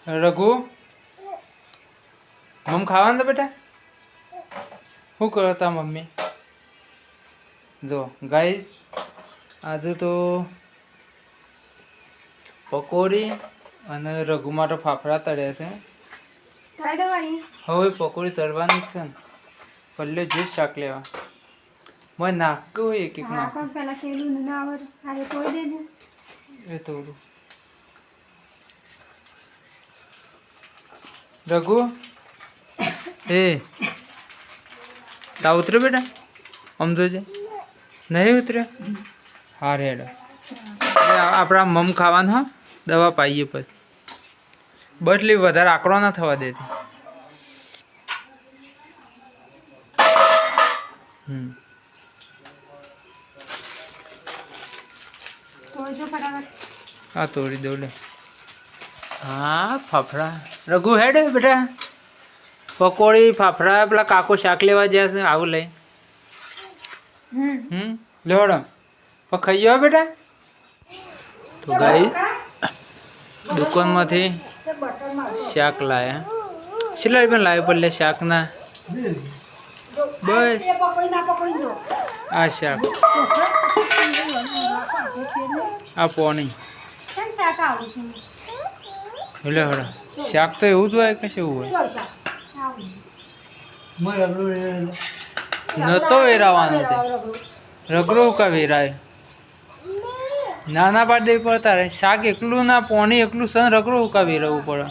રઘુ મમ ખાવાનું તો બેટા શું કરો તા મમ્મી જો ગાઈસ આજે તો પકોડી અને રઘુ માટે ફાફડા તળ્યા છે હવે પકોડી તળવાની છે ને પલ્લે જે શાક લેવા મને નાખવું એક એક નાખ એ થોડું રઘુ એ તા ઉતરે બેટા આમ તો છે નહીં ઉતરે હા રેડ આપણા મમ ખાવાનું હા દવા પાઈએ પછી બટલી વધારે આકડો ના થવા દેતી હા તોડી દઉં લે હા ફાફડા રઘુ હેડ બેટા પકોડી ફાફડા પેલા કાકો શાક લેવા ગયા છે આવું લઈ લેવડો ખાઈ જાવ બેટા તો ગાઈ દુકાનમાંથી શાક લાયા કેટલા રૂપિયા લાવ્યો પડલે શાકના બસ આ શાક આ પોણી એટલે હડો શાક તો એવું જ હોય કે શું હોય નતો વેરાવાનો રગડો કા વેરાય નાના પાડ દેવી પડતા રે શાક એકલું ના પોણી એકલું સન રગડો કા વેરવું પડે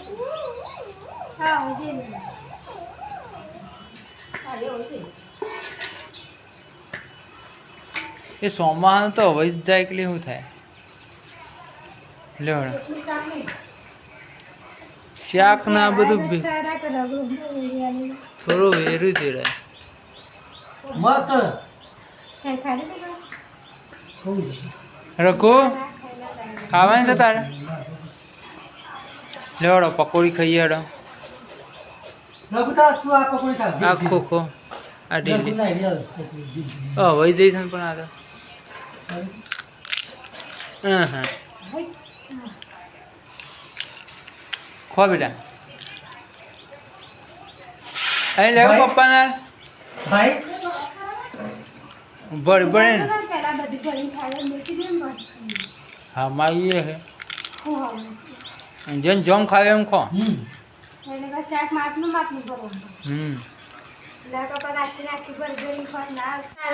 એ સોમાં તો હવે જ જાય એટલે શું થાય લે શાક ના બધું થોડું વેરું જ રહે રઘુ ખાવાની છે તારે લેવડો પકોડી ખાઈએ હડો આખો ખો આ ઢીલી વહી જઈશ ને પણ આ હા ખો બેટા અહીં લેવો પપ્પાના બળ બળે ને હા માઈએ હે જેમ જમ ખાવે એમ ખો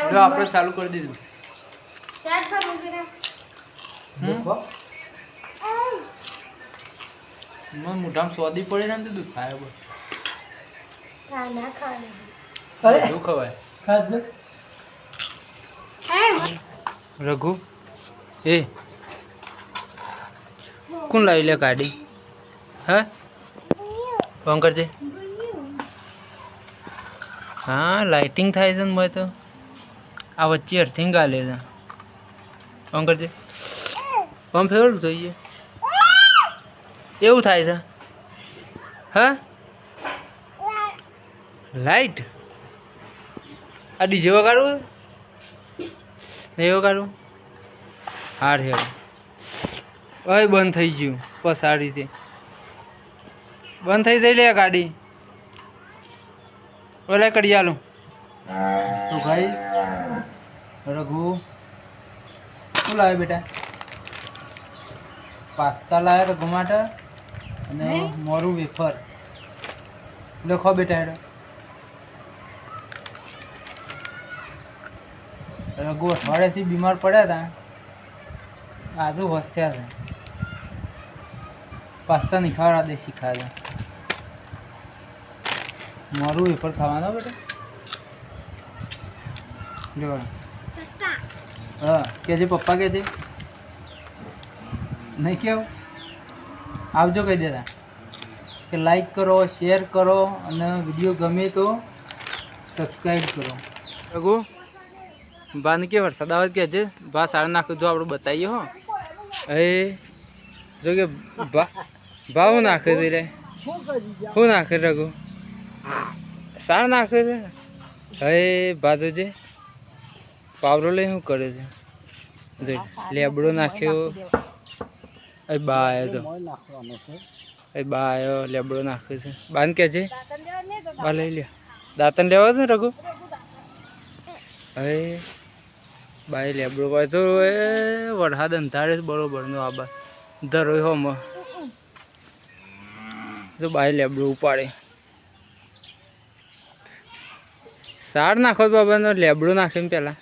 જો આપણે ચાલુ કરી દીધું મોઢામાં સ્વાદી પડે ને દૂધ ખાય બધું ખવાય રઘુ એ કોણ લાવી લે ગાડી હે ફોન કરજે હા લાઇટિંગ થાય છે ને મેં તો આ વચ્ચે અર્થિંગ ગાલે છે ફોન કરજે ફોન ફેરવું જોઈએ એવું થાય છે હા લાઈટ આ ડીજે વગાડવું નહીં વગાડવું હાર હેડ હવે બંધ થઈ ગયું બસ આ રીતે બંધ થઈ જઈ લે ગાડી ઓલે કરી આલું તો ભાઈ રઘુ શું લાવે બેટા પાસ્તા લાવે રઘુ માટે અને મોરું વેફર લખો બેટા હેડો રઘુ અઠવાડિયાથી બીમાર પડ્યા હતા આજુ વસ્ત્યા છે પાસ્તા નહીં ખાવા દે શીખાડે મારું વેફર ખાવાનો બેટા જો હા કેજે પપ્પા કહેજે નહીં કેવું આવજો કહી દેતા કે લાઈક કરો શેર કરો અને વિડીયો ગમે તો સબસ્ક્રાઈબ કરો રઘુ બાને કે વરસાદ આવે કે છે ભા સારા નાખું જો આપણે બતાવીએ હો એ જો કે ભા હું નાખે છે રે શું નાખે રઘુ સારા નાખે છે હવે ભા તો છે પાવરો લઈ શું કરે છે જો લેબડો નાખ્યો બા આવ્યો તો એ બા આવ્યો લેબડો નાખ્યો છે બાન કે છે બા લઈ લે દાંતન લેવા છે ને રઘુ હવે બાય લેબડો કહે તો એ વરસાદ અંધારે બરોબર નો આ બા ધરો હોમ તો બાય લેબડો ઉપાડે સાર નાખો બાબાનો લેબડો નાખીને પેલા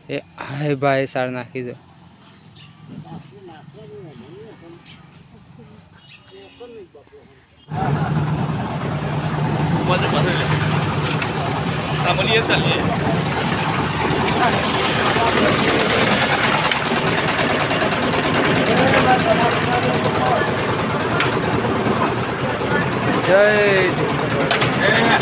એ હાય ભાઈ સાર નાખી દો જય